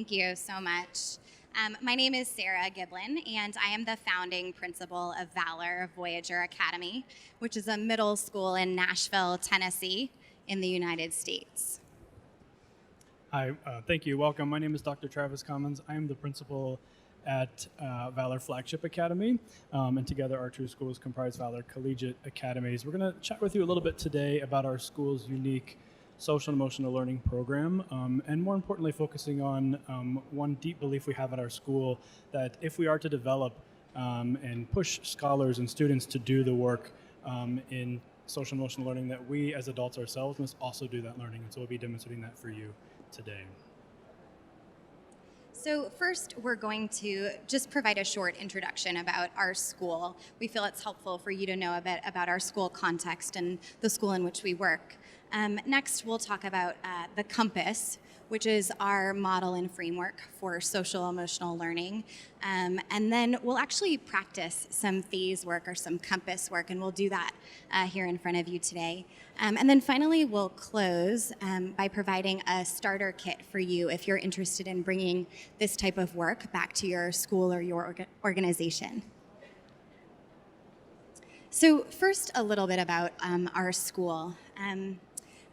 Thank you so much. My name is Sarah Giblin, and I am the founding principal of Valor Voyager Academy, which is a middle school in Nashville, Tennessee, in the United States. Hi, thank you. Welcome. My name is Dr. Travis Commons. I am the principal at Valor Flagship Academy, and together our two schools comprise Valor Collegiate Academies. We're going to chat with you a little bit today about our school's unique social and emotional learning program, and more importantly, focusing on one deep belief we have at our school, that if we are to develop and push scholars and students to do the work in social and emotional learning, that we as adults ourselves must also do that learning. And so we'll be demonstrating that for you today. So first, we're going to just provide a short introduction about our school. We feel it's helpful for you to know a bit about our school context and the school in which we work. Next, we'll talk about the Compass, which is our model and framework for social emotional learning. And then we'll actually practice some phase work or some Compass work, and we'll do that here in front of you today. And then finally, we'll close by providing a starter kit for you if you're interested in bringing this type of work back to your school or your organization. So first, a little bit about our school.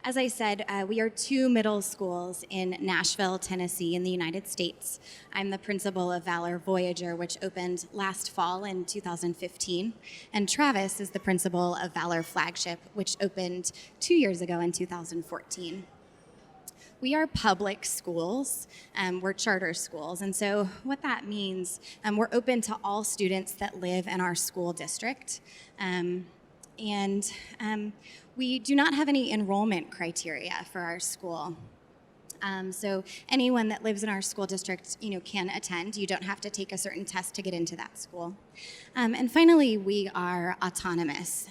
As I said, we are two middle schools in Nashville, Tennessee, in the United States. I'm the principal of Valor Voyager, which opened last fall in 2015. And Travis is the principal of Valor Flagship, which opened 2 years ago in 2014. We are public schools. We're charter schools. And so what that means, we're open to all students that live in our school district. We do not have any enrollment criteria for our school. So anyone that lives in our school district, can attend. You don't have to take a certain test to get into that school. And finally, we are autonomous.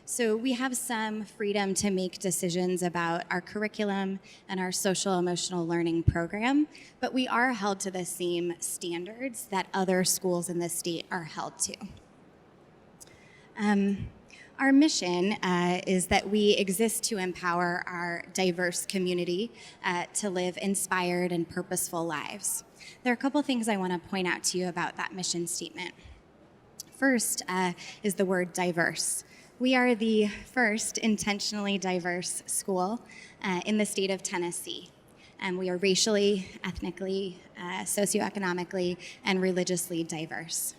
So we have some freedom to make decisions about our curriculum and our social emotional learning program, but we are held to the same standards that other schools in the state are held to. Our mission is that we exist to empower our diverse community to live inspired and purposeful lives. There are a couple things I want to point out to you about that mission statement. First is the word diverse. We are the first intentionally diverse school in the state of Tennessee. We are racially, ethnically, socioeconomically, and religiously diverse.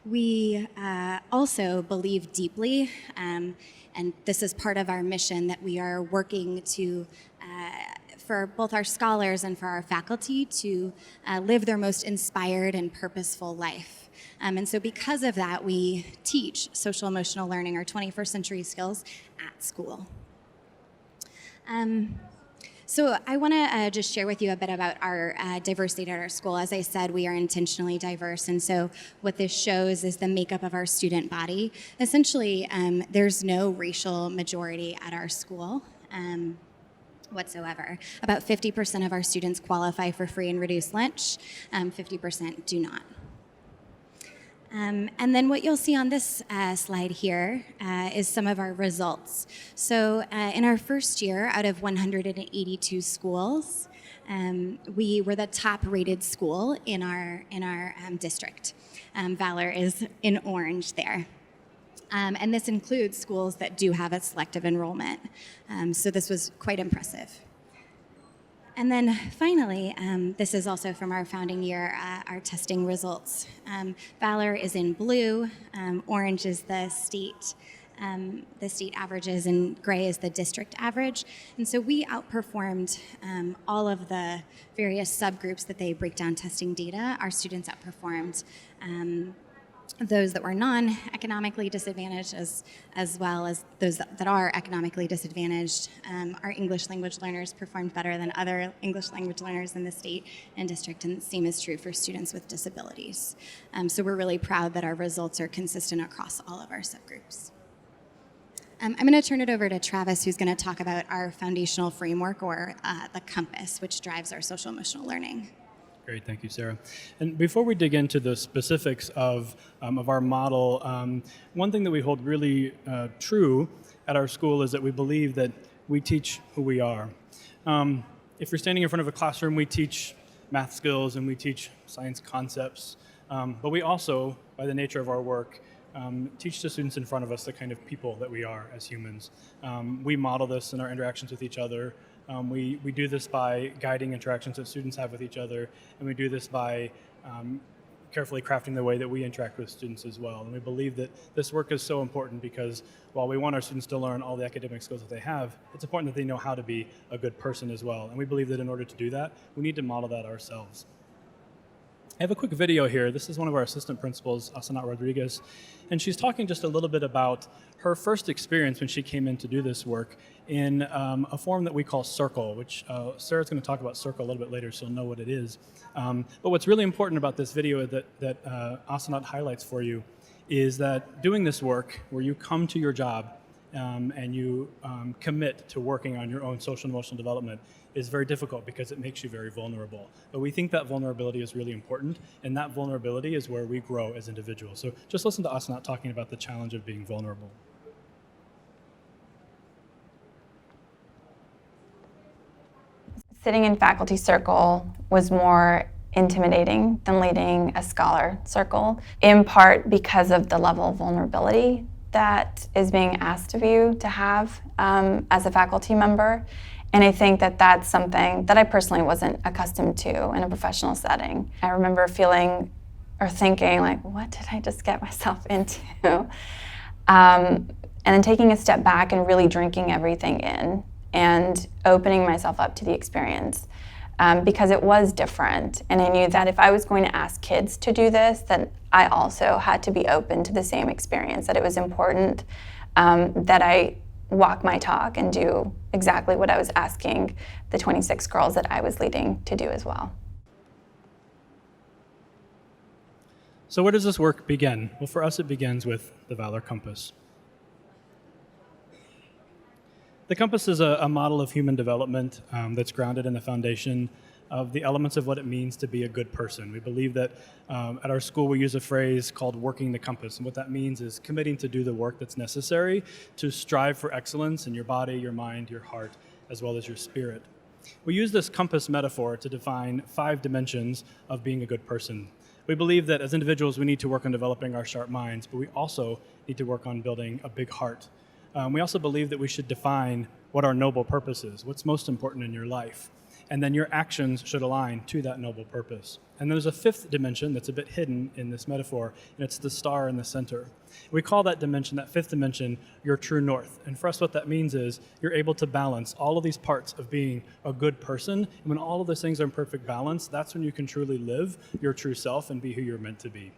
We also believe deeply, and this is part of our mission, that we are working to, for both our scholars and for our faculty, to live their most inspired and purposeful life. And so because of that, we teach social emotional learning, or 21st century skills, at school. So I want to just share with you a bit about our diversity at our school. As I said, we are intentionally diverse, and so what this shows is the makeup of our student body. Essentially, there's no racial majority at our school whatsoever. About 50% of our students qualify for free and reduced lunch, 50% do not. And then what you'll see on this slide here is some of our results. So in our first year, out of 182 schools, we were the top rated school in our district. Valor is in orange there. And this includes schools that do have a selective enrollment. So this was quite impressive. And then finally, this is also from our founding year, our testing results. Valor is in blue, orange is the state averages, and gray is the district average. And so we outperformed all of the various subgroups that they break down testing data. Our students outperformed those that were non-economically disadvantaged as well as those that are economically disadvantaged. Our English language learners performed better than other English language learners in the state and district, and the same is true for students with disabilities. So we're really proud that our results are consistent across all of our subgroups. I'm going to turn it over to Travis, who's going to talk about our foundational framework, or the Compass, which drives our social emotional learning. Great, thank you, Sarah. And before we dig into the specifics of our model, one thing that we hold really true at our school is that we believe that we teach who we are. if you're standing in front of a classroom, we teach math skills and we teach science concepts, but we also, by the nature of our work, teach the students in front of us the kind of people that we are as humans. We model this in our interactions with each other. We do this by guiding interactions that students have with each other, and we do this by carefully crafting the way that we interact with students as well. And we believe that this work is so important because while we want our students to learn all the academic skills that they have, it's important that they know how to be a good person as well. And we believe that in order to do that, we need to model that ourselves. I have a quick video here. This is one of our assistant principals, Asanat Rodriguez, and she's talking just a little bit about her first experience when she came in to do this work in a form that we call Circle, which Sarah's going to talk about Circle a little bit later, so you'll know what it is. But what's really important about this video that Asanat highlights for you is that doing this work, where you come to your job and you commit to working on your own social and emotional development, is very difficult because it makes you very vulnerable. But we think that vulnerability is really important, and that vulnerability is where we grow as individuals. So just listen to us not talking about the challenge of being vulnerable. Sitting in faculty circle was more intimidating than leading a scholar circle, in part because of the level of vulnerability that is being asked of you to have as a faculty member. And I think that that's something that I personally wasn't accustomed to in a professional setting. I remember feeling or thinking like, what did I just get myself into? And then taking a step back and really drinking everything in and opening myself up to the experience because it was different. And I knew that if I was going to ask kids to do this, then I also had to be open to the same experience, that it was important that I walk my talk and do exactly what I was asking the 26 girls that I was leading to do as well. So where does this work begin? Well, for us, it begins with the Valor Compass. The Compass is a model of human development that's grounded in the foundation of the elements of what it means to be a good person. We believe that at our school we use a phrase called working the compass, and what that means is committing to do the work that's necessary to strive for excellence in your body, your mind, your heart, as well as your spirit. We use this compass metaphor to define 5 dimensions of being a good person. We believe that as individuals we need to work on developing our sharp minds, but we also need to work on building a big heart. We also believe that we should define what our noble purpose is, what's most important in your life. And then your actions should align to that noble purpose. And there's a 5th dimension that's a bit hidden in this metaphor, and it's the star in the center. We call that dimension, that 5th dimension, your true north. And for us, what that means is you're able to balance all of these parts of being a good person. And when all of those things are in perfect balance, that's when you can truly live your true self and be who you're meant to be.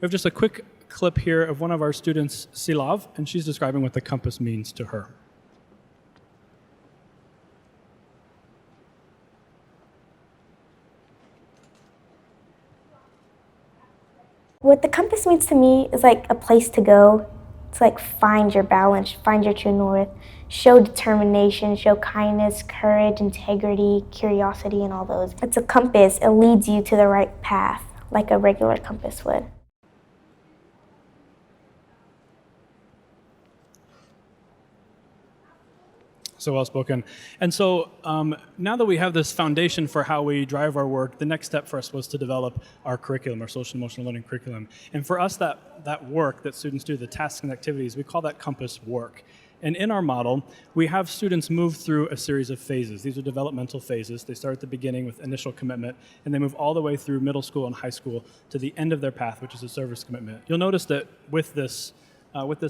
We have just a quick clip here of one of our students, Silav, and she's describing what the compass means to her. What the compass means to me is like a place to go. It's like find your balance, find your true north, show determination, show kindness, courage, integrity, curiosity, and all those. It's a compass. It leads you to the right path, like a regular compass would. So well spoken. And so now that we have this foundation for how we drive our work, the next step for us was to develop our curriculum, our social and emotional learning curriculum. And for us, that work that students do, the tasks and activities, we call that compass work. And in our model, we have students move through a series of phases. These are developmental phases. They start at the beginning with initial commitment, and they move all the way through middle school and high school to the end of their path, which is a service commitment. You'll notice that with this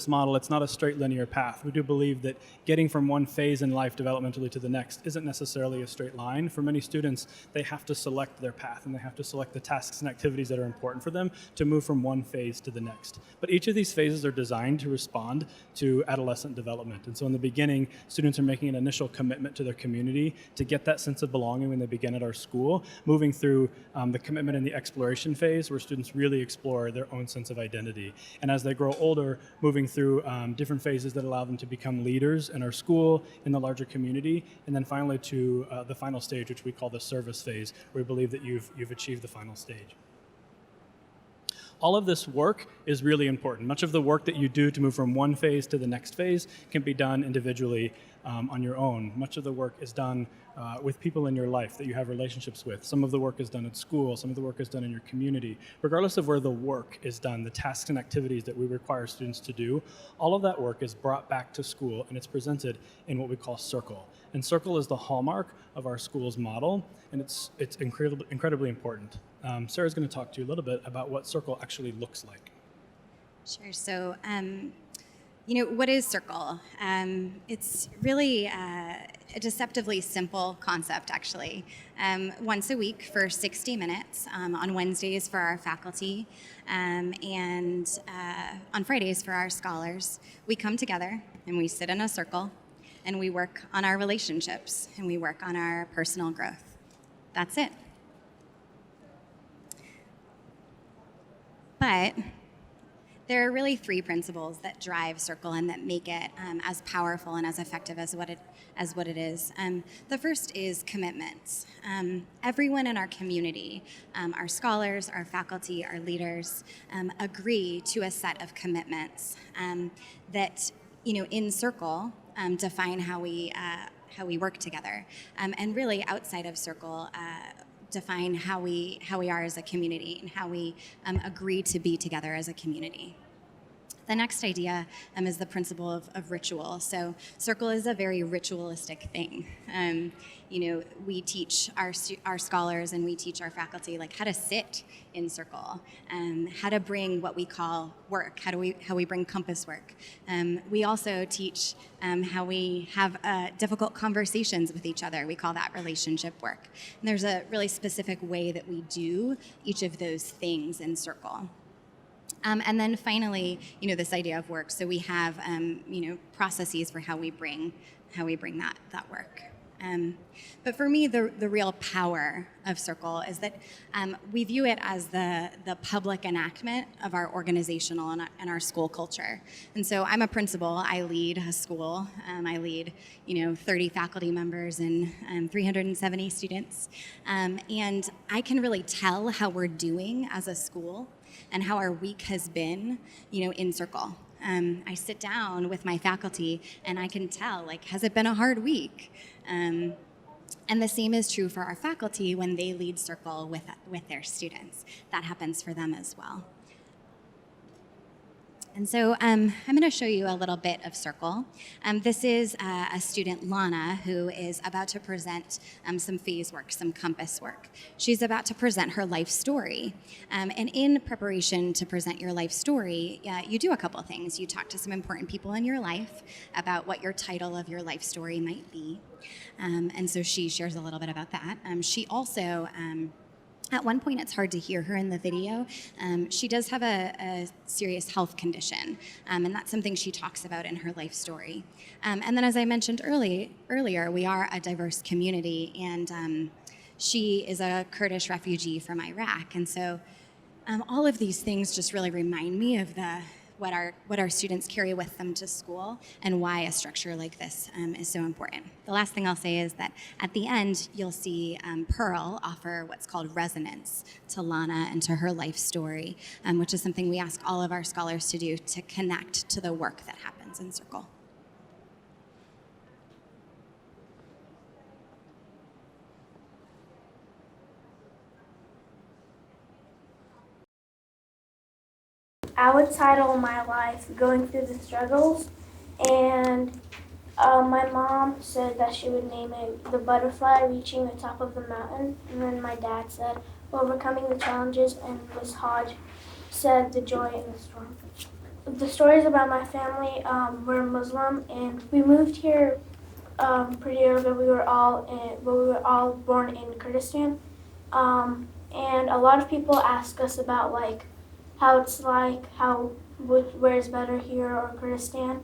model, it's not a straight linear path. We do believe that getting from one phase in life developmentally to the next isn't necessarily a straight line. For many students, they have to select their path, and they have to select the tasks and activities that are important for them to move from one phase to the next. But each of these phases are designed to respond to adolescent development. And so in the beginning, students are making an initial commitment to their community to get that sense of belonging when they begin at our school, moving through the commitment in the exploration phase, where students really explore their own sense of identity. And as they grow older, moving through different phases that allow them to become leaders in our school, in the larger community, and then finally to the final stage, which we call the service phase, where we believe that you've achieved the final stage. All of this work is really important. Much of the work that you do to move from one phase to the next phase can be done individually on your own. Much of the work is done with people in your life that you have relationships with. Some of the work is done at school, some of the work is done in your community. Regardless of where the work is done, the tasks and activities that we require students to do, all of that work is brought back to school and it's presented in what we call Circle. And Circle is the hallmark of our school's model, and it's incredibly important. Sarah's going to talk to you a little bit about what Circle actually looks like. Sure. So, what is Circle? It's really a deceptively simple concept, actually. Once a week for 60 minutes, on Wednesdays for our faculty, and on Fridays for our scholars, we come together and we sit in a circle and we work on our relationships and we work on our personal growth. That's it. But there are really three principles that drive Circle and that make it as powerful and as effective as what it is. The first is commitments. Everyone in our community, our scholars, our faculty, our leaders, agree to a set of commitments that, in Circle, define how we work together, and really outside of Circle, define how we are as a community and how we agree to be together as a community. The next idea is the principle of ritual. So Circle is a very ritualistic thing. We teach our scholars and we teach our faculty how to sit in Circle, how to bring what we call work, how we bring compass work. We also teach how we have difficult conversations with each other. We call that relationship work. And there's a really specific way that we do each of those things in Circle. And then finally, this idea of work. So we have, processes for how we bring that work. But for me, the real power of Circle is that we view it as the public enactment of our organizational and our school culture. And so I'm a principal. I lead a school. I lead, 30 faculty members and 370 students. And I can really tell how we're doing as a school and how our week has been, in Circle. I sit down with my faculty and I can tell, has it been a hard week? And the same is true for our faculty when they lead Circle with their students. That happens for them as well. And so I'm going to show you a little bit of Circle. This is a student, Lana, who is about to present some phase work, some compass work. She's about to present her life story. And in preparation to present your life story, you do a couple of things. You talk to some important people in your life about what your title of your life story might be. And so she shares a little bit about that. She also... At one point, it's hard to hear her in the video. She does have a serious health condition, and that's something she talks about in her life story. And then, as I mentioned earlier, we are a diverse community, and she is a Kurdish refugee from Iraq. And so all of these things just really remind me of what our students carry with them to school and why a structure like this is so important. The last thing I'll say is that at the end, you'll see Pearl offer what's called resonance to Lana and to her life story, which is something we ask all of our scholars to do to connect to the work that happens in Circle. I would title my life Going Through the Struggles, and my mom said that she would name it The Butterfly Reaching the Top of the Mountain, and then my dad said Overcoming the Challenges, and Miss Hodge said The Joy in the Storm. The stories about my family, we're Muslim, and we moved here pretty early. We were all born in Kurdistan, and a lot of people ask us about how it's where is better, here or Kurdistan,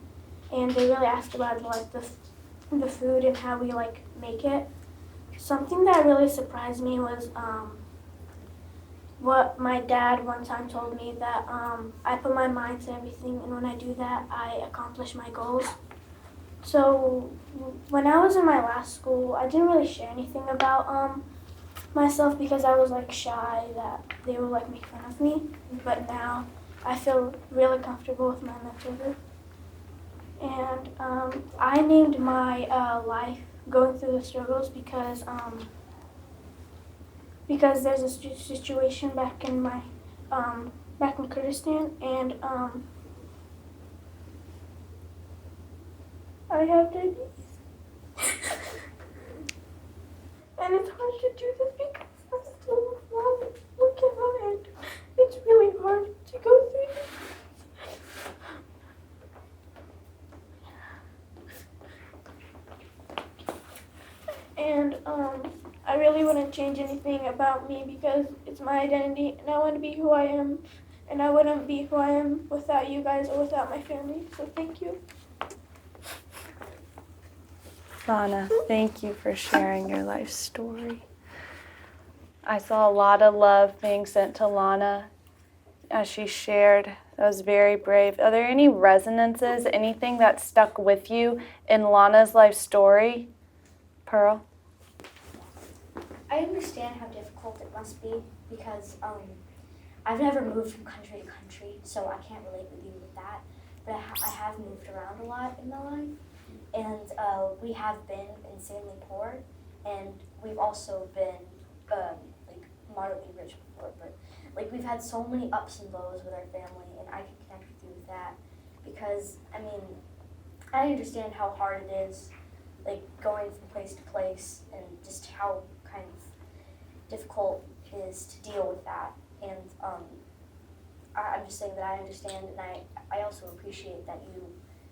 and they really asked about the food and how we make it. Something that really surprised me was what my dad one time told me, that I put my mind to everything, and when I do that, I accomplish my goals. So when I was in my last school, I didn't really share anything about myself because I was like shy that they would like make fun of me, but now I feel really comfortable with my mentor group. And I named my life Going Through the Struggles because there's a situation back in my back in Kurdistan, and I have diabetes. And it's hard to do this because I'm still looking on it. It's really hard to go through this. And I really wouldn't change anything about me because it's my identity and I want to be who I am. And I wouldn't be who I am without you guys or without my family. So thank you. Lana, thank you for sharing your life story. I saw a lot of love being sent to Lana as she shared. That was very brave. Are there any resonances, anything that stuck with you in Lana's life story? Pearl? I understand how difficult it must be because I've never moved from country to country, so I can't relate with you with that. But I have moved around a lot in my life. And we have been insanely poor, and we've also been like moderately rich before. But like we've had so many ups and lows with our family, and I can connect with you with that because I mean I understand how hard it is, like going from place to place, and just how kind of difficult it is to deal with that. And I'm just saying that I understand, and I also appreciate that you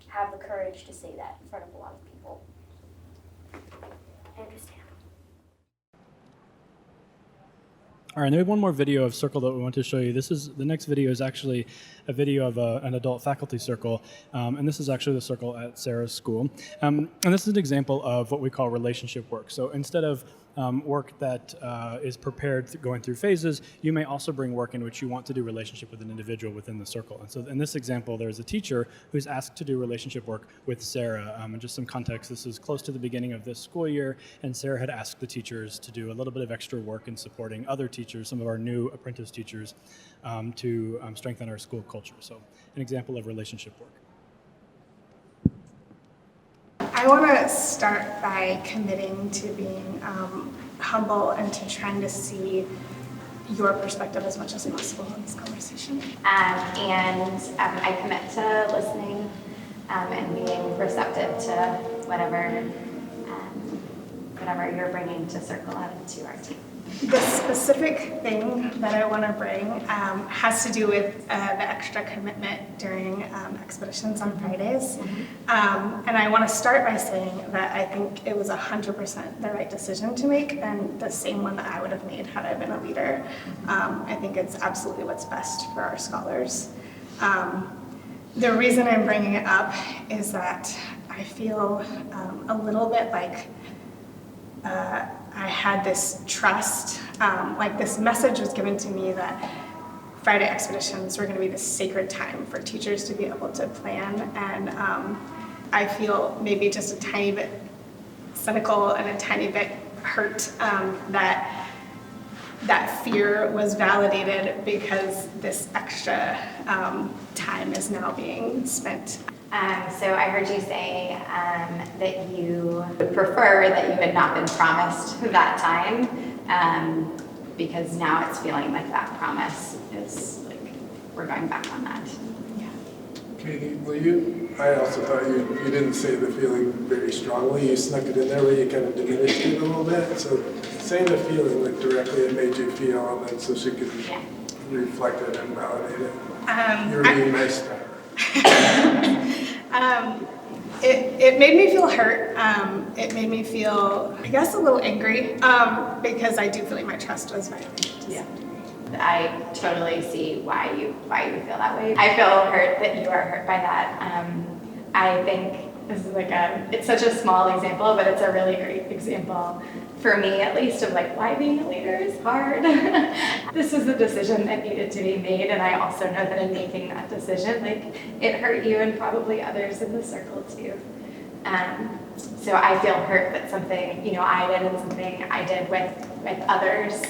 have the courage to say that in front of a lot of people. I understand. All right, and we have one more video of Circle that we want to show you. The next video is actually a video of an adult faculty circle, and this is actually the circle at Sarah's school. And this is an example of what we call relationship work. So instead of work that is prepared going through phases, you may also bring work in which you want to do relationship with an individual within the circle. And so in this example, there's a teacher who's asked to do relationship work with Sarah. And just some context, this is close to the beginning of this school year, and Sarah had asked the teachers to do a little bit of extra work in supporting other teachers, some of our new apprentice teachers, to strengthen our school culture. So an example of relationship work. I want to start by committing to being humble and to trying to see your perspective as much as possible in this conversation. I commit to listening and being receptive to whatever you're bringing to Circle and to our team. The specific thing that I want to bring has to do with the extra commitment during expeditions on Fridays. And I want to start by saying that I think it was 100% the right decision to make, and the same one that I would have made had I been a leader. I think it's absolutely what's best for our scholars. The reason I'm bringing it up is that I feel a little bit like I had this trust, like this message was given to me that Friday expeditions were going to be this sacred time for teachers to be able to plan, and I feel maybe just a tiny bit cynical and a tiny bit hurt that fear was validated because this extra time is now being spent. So I heard you say that you would prefer that you had not been promised that time, because now it's feeling like that promise is like we're going back on that. Yeah. Katie, I also thought you didn't say the feeling very strongly. You snuck it in there, but you kind of diminished it a little bit. So saying the feeling like directly it made you feel, and then so she could reflect it and validate it. You're being nice to her. It made me feel hurt. It made me feel, I guess, a little angry because I do feel like my trust was violated. Yeah. I totally see why you feel that way. I feel hurt that you are hurt by that. I think this is it's such a small example, but it's a really great example for me, at least, of why being a leader is hard. This was a decision that needed to be made, and I also know that in making that decision, it hurt you and probably others in the circle too. So I feel hurt that something, I did and something I did with others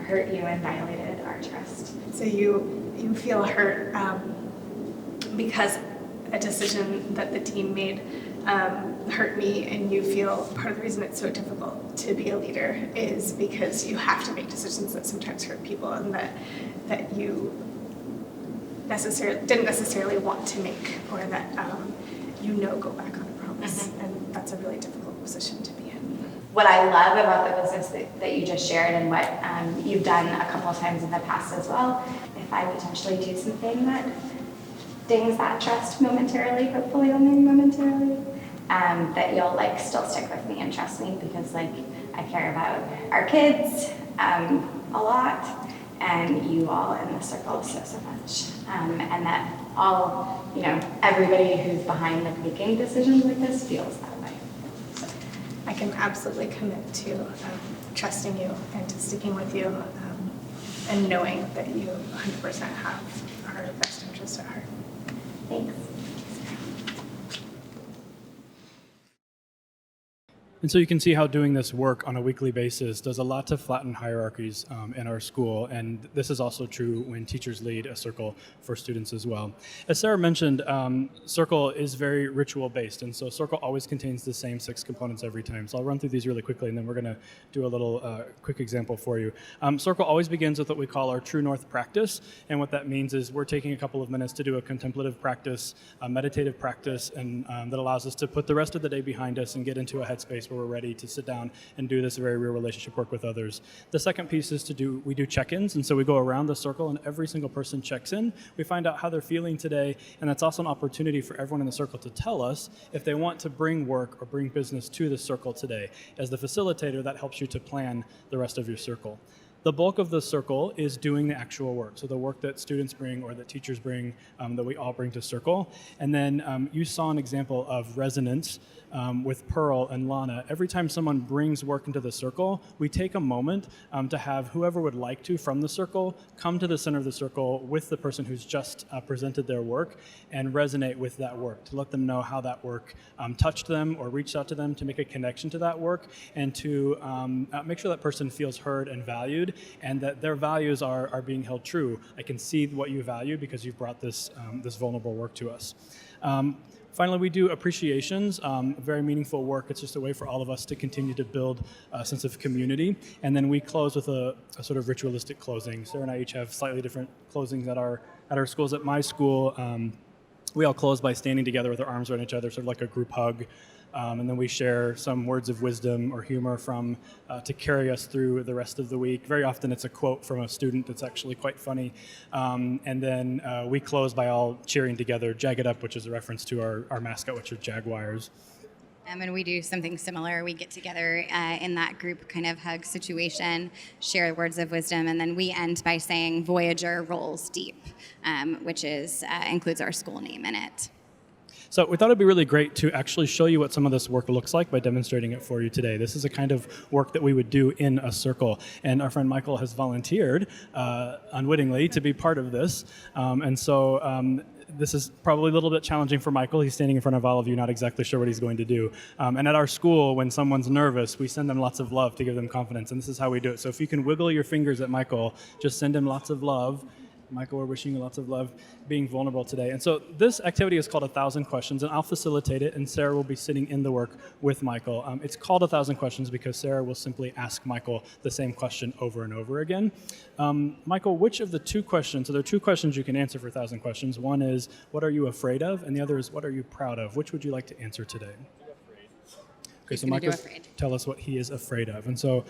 hurt you and violated our trust. So you feel hurt because a decision that the team made hurt me, and you feel part of the reason it's so difficult to be a leader is because you have to make decisions that sometimes hurt people and that you didn't necessarily want to make, or that go back on a promise. And that's a really difficult position to be in. What I love about the business that you just shared, and what you've done a couple of times in the past as well, if I potentially do something that dings that trust momentarily, hopefully only momentarily, that you'll still stick with me and trust me, because I care about our kids a lot, and you all in the circle so much, and that all everybody who's behind making decisions like this feels that way. So I can absolutely commit to trusting you and to sticking with you, and knowing that you 100% have our best interest at heart. thanks. And so you can see how doing this work on a weekly basis does a lot to flatten hierarchies in our school. And this is also true when teachers lead a circle for students as well. As Sarah mentioned, circle is very ritual-based. And so circle always contains the same 6 components every time. So I'll run through these really quickly, and then we're going to do a little quick example for you. Circle always begins with what we call our True North practice. And what that means is we're taking a couple of minutes to do a contemplative practice, a meditative practice, and that allows us to put the rest of the day behind us and get into a headspace where we're ready to sit down and do this very real relationship work with others. The second piece is we do check-ins, and so we go around the circle and every single person checks in. We find out how they're feeling today, and that's also an opportunity for everyone in the circle to tell us if they want to bring work or bring business to the circle today. As the facilitator, that helps you to plan the rest of your circle. The bulk of the circle is doing the actual work, so the work that students bring or that teachers bring, that we all bring to circle. And then you saw an example of resonance with Pearl and Lana. Every time someone brings work into the circle, we take a moment to have whoever would like to from the circle come to the center of the circle with the person who's just presented their work and resonate with that work, to let them know how that work touched them or reached out to them, to make a connection to that work, and to make sure that person feels heard and valued, and that their values are being held true. I can see what you value because you've brought this vulnerable work to us. Finally, we do appreciations, very meaningful work. It's just a way for all of us to continue to build a sense of community. And then we close with a sort of ritualistic closing. Sarah and I each have slightly different closings at our schools. At my school, we all close by standing together with our arms around each other, sort of like a group hug. And then we share some words of wisdom or humor to carry us through the rest of the week. Very often it's a quote from a student that's actually quite funny. And then we close by all cheering together, Jag It Up, which is a reference to our mascot, which are jaguars. And we do something similar. We get together in that group kind of hug situation, share words of wisdom, and then we end by saying Voyager rolls deep, which includes our school name in it. So we thought it'd be really great to actually show you what some of this work looks like by demonstrating it for you today. This is a kind of work that we would do in a circle. And our friend Michael has volunteered unwittingly to be part of this. This is probably a little bit challenging for Michael. He's standing in front of all of you, not exactly sure what he's going to do. And at our school, when someone's nervous, we send them lots of love to give them confidence. And this is how we do it. So if you can wiggle your fingers at Michael, just send him lots of love. Michael, we're wishing you lots of love being vulnerable today. And so this activity is called 1,000 Questions, and I'll facilitate it, and Sarah will be sitting in the work with Michael. It's called 1,000 Questions because Sarah will simply ask Michael the same question over and over again. Michael, which of the 2 questions, so there are 2 questions you can answer for 1,000 Questions. One is, what are you afraid of? And the other is, what are you proud of? Which would you like to answer today? Okay, so Michael, tell us what he is afraid of. And so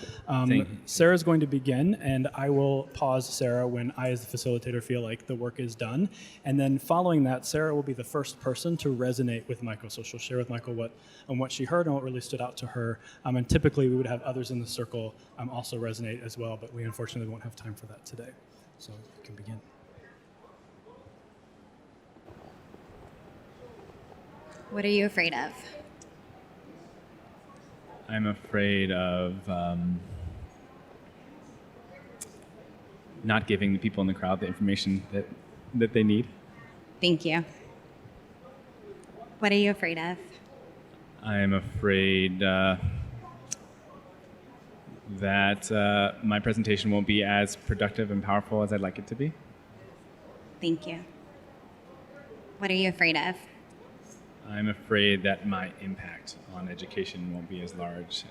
Sarah's going to begin, and I will pause Sarah when I, as the facilitator, feel like the work is done. And then following that, Sarah will be the first person to resonate with Michael. So she'll share with Michael what she heard and what really stood out to her. And typically, we would have others in the circle also resonate as well, but we unfortunately won't have time for that today. So you can begin. What are you afraid of? I'm afraid of not giving the people in the crowd the information that they need. Thank you. What are you afraid of? I am afraid that my presentation won't be as productive and powerful as I'd like it to be. Thank you. What are you afraid of? I'm afraid that my impact on education won't be as large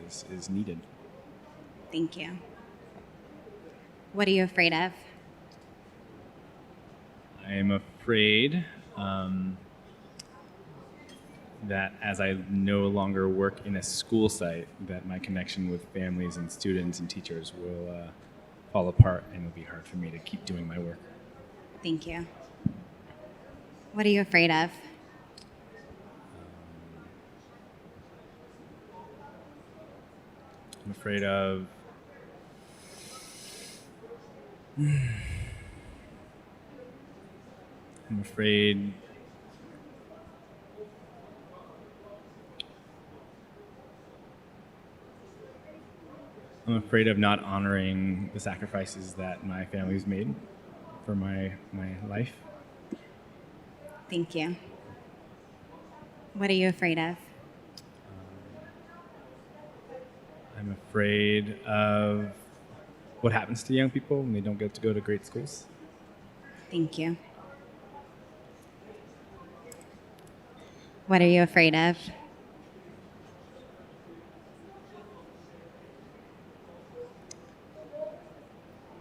as is needed. Thank you. What are you afraid of? I am afraid that as I no longer work in a school site, that my connection with families and students and teachers will fall apart, and it'll be hard for me to keep doing my work. Thank you. What are you afraid of? I'm afraid of I'm afraid of not honoring the sacrifices that my family's made for my life. Thank you. What are you afraid of? I'm afraid of what happens to young people when they don't get to go to great schools. Thank you. What are you afraid of?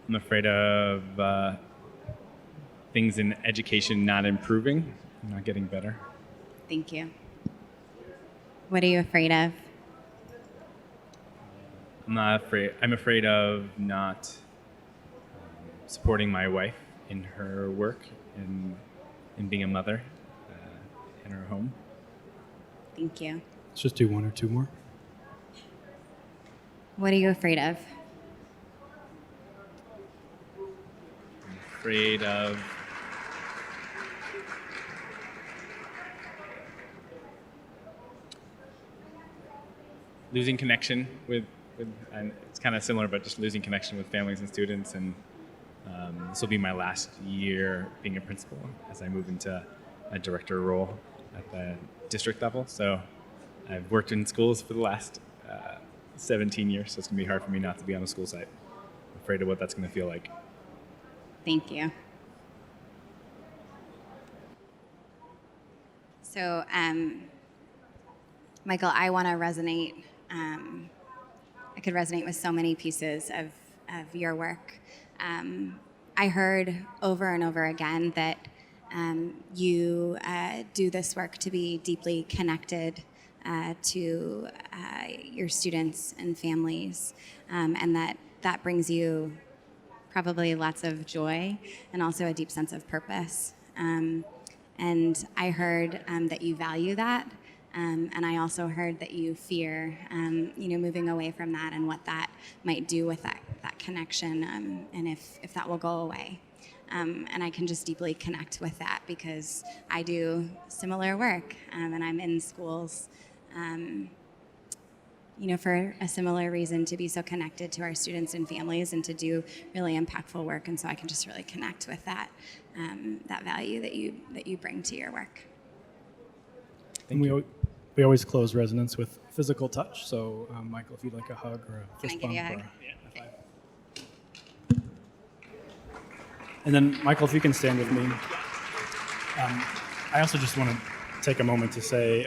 I'm afraid of things in education not improving, not getting better. Thank you. What are you afraid of? I'm afraid of not supporting my wife in her work and in being a mother in her home. Thank you. Let's just do one or two more. What are you afraid of? I'm afraid of losing connection with and it's kind of similar, but just losing connection with families and students. And this will be my last year being a principal as I move into a director role at the district level. So I've worked in schools for the last 17 years, so it's going to be hard for me not to be on a school site. I'm afraid of what that's going to feel like. Thank you. So, Michael, I want to resonate. I could resonate with so many pieces of your work. I heard over and over again that you do this work to be deeply connected to your students and families, and that brings you probably lots of joy and also a deep sense of purpose. And I heard that you value that. And I also heard that you fear, moving away from that and what that might do with that connection, and if that will go away. And I can just deeply connect with that because I do similar work, and I'm in schools, for a similar reason, to be so connected to our students and families and to do really impactful work. And so I can just really connect with that value that you bring to your work. And we always close resonance with physical touch. So, Michael, if you'd like a hug or a fist bump. Can I give you a hug? Or a high five. And then, Michael, if you can stand with me. I also just want to take a moment to say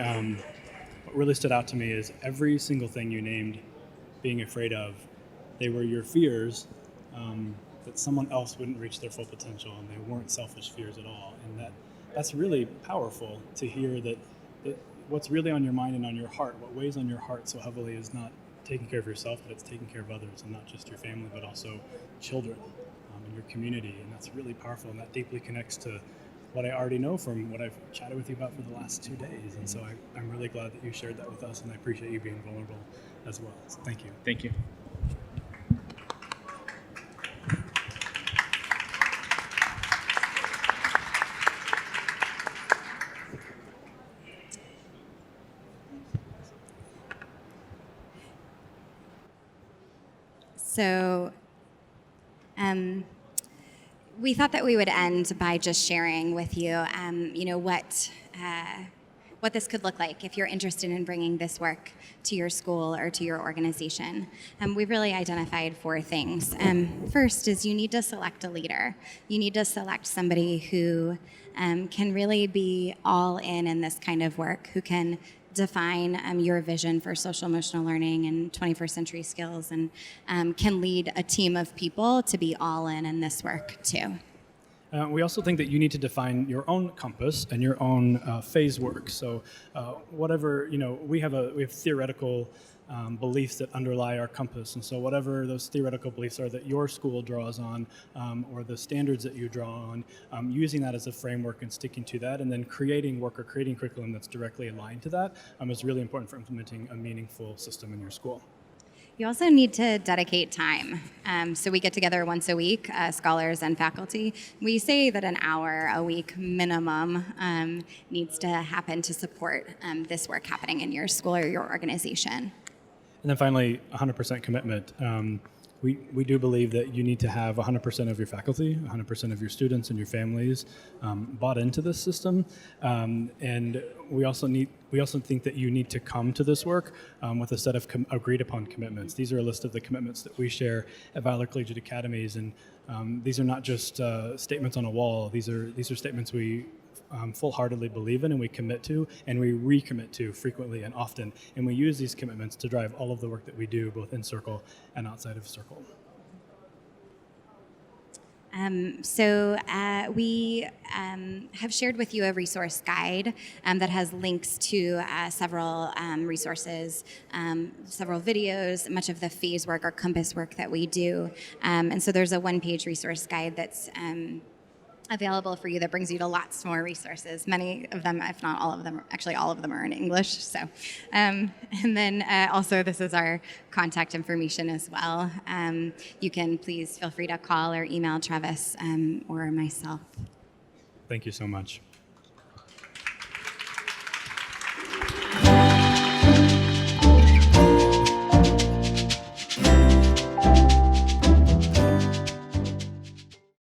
what really stood out to me is every single thing you named being afraid of, they were your fears that someone else wouldn't reach their full potential, and they weren't selfish fears at all. And that's really powerful to hear that what's really on your mind and on your heart, what weighs on your heart so heavily is not taking care of yourself, but it's taking care of others, and not just your family, but also children and your community. And that's really powerful, and that deeply connects to what I already know from what I've chatted with you about for the last 2 days. And so I'm really glad that you shared that with us, and I appreciate you being vulnerable as well. So thank you. Thank you. So we thought that we would end by just sharing with you, what this could look like if you're interested in bringing this work to your school or to your organization. We've really identified 4 things. First is you need to select a leader. You need to select somebody who can really be all in this kind of work, who can define your vision for social emotional learning and 21st century skills, and can lead a team of people to be all in this work too. We also think that you need to define your own compass and your own phase work. So whatever, we have theoretical beliefs that underlie our compass. And so whatever those theoretical beliefs are that your school draws on, or the standards that you draw on, using that as a framework and sticking to that, and then creating work or creating curriculum that's directly aligned to that is really important for implementing a meaningful system in your school. You also need to dedicate time. So we get together once a week, scholars and faculty. We say that an hour a week minimum needs to happen to support this work happening in your school or your organization. And then finally, 100% commitment. We do believe that you need to have 100% of your faculty, 100% of your students and your families bought into this system, and we also think that you need to come to this work with a set of agreed upon commitments. These are a list of the commitments that we share at Valor Collegiate Academies, and these are not just statements on a wall. These are statements we full-heartedly believe in and we commit to and we recommit to frequently and often, and we use these commitments to drive all of the work that we do both in Circle and outside of Circle. We have shared with you a resource guide that has links to several resources, several videos, much of the phase work or compass work that we do. And so there's a 1-page resource guide that's available for you that brings you to lots more resources. Many of them, if not all of them, actually all of them are in English. So, and then also this is our contact information as well. You can please feel free to call or email Travis or myself. Thank you so much.